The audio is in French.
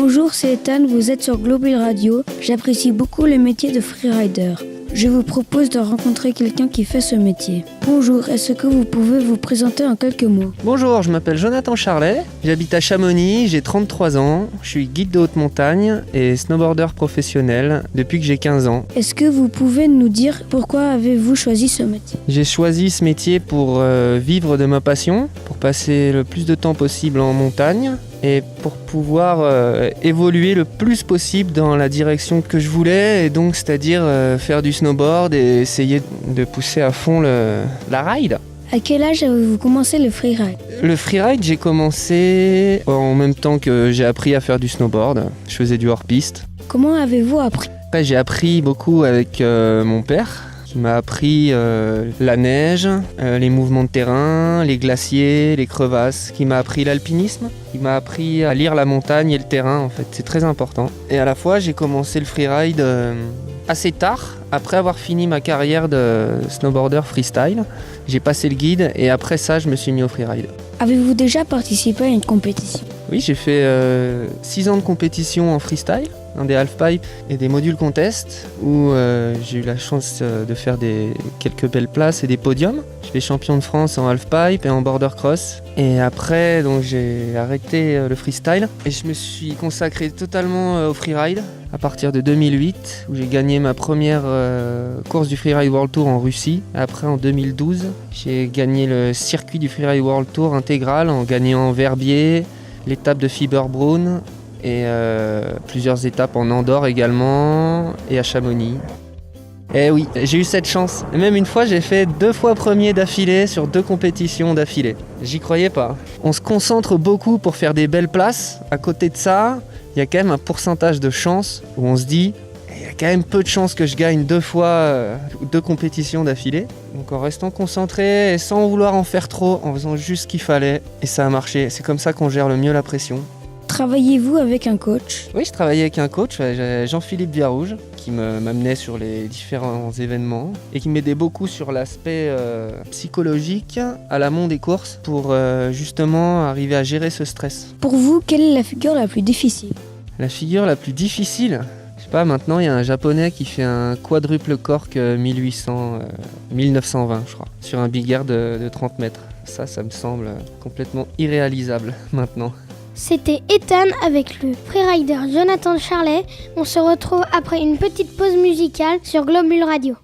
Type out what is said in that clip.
Bonjour, c'est Ethan, vous êtes sur Global Radio. J'apprécie beaucoup le métier de freerider. Je vous propose de rencontrer quelqu'un qui fait ce métier. Bonjour, est-ce que vous pouvez vous présenter en quelques mots ? Bonjour, je m'appelle Jonathan Charlet, j'habite à Chamonix, j'ai 33 ans, je suis guide de haute montagne et snowboarder professionnel depuis que j'ai 15 ans. Est-ce que vous pouvez nous dire pourquoi avez-vous choisi ce métier ? J'ai choisi ce métier pour vivre de ma passion, pour passer le plus de temps possible en montagne et pour pouvoir évoluer le plus possible dans la direction que je voulais, et donc c'est-à-dire faire du snowboard et essayer de pousser à fond la ride. À quel âge avez-vous commencé le freeride ? Le freeride, j'ai commencé en même temps que j'ai appris à faire du snowboard. Je faisais du hors-piste. Comment avez-vous appris ? Après, j'ai appris beaucoup avec mon père, qui m'a appris la neige, les mouvements de terrain, les glaciers, les crevasses, qui m'a appris l'alpinisme, qui m'a appris à lire la montagne et le terrain, en fait. C'est très important. Et à la fois, j'ai commencé le freeride assez tard, après avoir fini ma carrière de snowboarder freestyle. J'ai passé le guide et après ça, je me suis mis au freeride. Avez-vous déjà participé à une compétition ? Oui, j'ai fait 6 ans de compétition en freestyle, des halfpipes et des modules contest, où j'ai eu la chance de faire quelques belles places et des podiums. Je fais champion de France en halfpipe et en border cross. Et après, donc, j'ai arrêté le freestyle et je me suis consacré totalement au freeride à partir de 2008, où j'ai gagné ma première course du Freeride World Tour en Russie. Après, en 2012, j'ai gagné le circuit du Freeride World Tour intégral en gagnant Verbier, l'étape de Fieberbrunn et plusieurs étapes en Andorre également et à Chamonix. Eh oui, j'ai eu cette chance. Et même une fois, j'ai fait 2 fois premier d'affilée sur 2 compétitions d'affilée. J'y croyais pas. On se concentre beaucoup pour faire des belles places. À côté de ça, il y a quand même un pourcentage de chance où on se dit il y a quand même peu de chances que je gagne 2 fois 2 compétitions d'affilée. Donc en restant concentré et sans vouloir en faire trop, en faisant juste ce qu'il fallait, et ça a marché. C'est comme ça qu'on gère le mieux la pression. Travaillez-vous avec un coach ? Oui, je travaillais avec un coach, Jean-Philippe Viarouge, qui m'amenait sur les différents événements et qui m'aidait beaucoup sur l'aspect psychologique à l'amont des courses pour justement arriver à gérer ce stress. Pour vous, quelle est la figure la plus difficile ? La figure la plus difficile ? Je sais pas, maintenant il y a un japonais qui fait un quadruple cork 1920 je crois, sur un big air de 30 mètres. Ça me semble complètement irréalisable maintenant. C'était Ethan avec le freerider Jonathan Charlet. On se retrouve après une petite pause musicale sur Global Radio.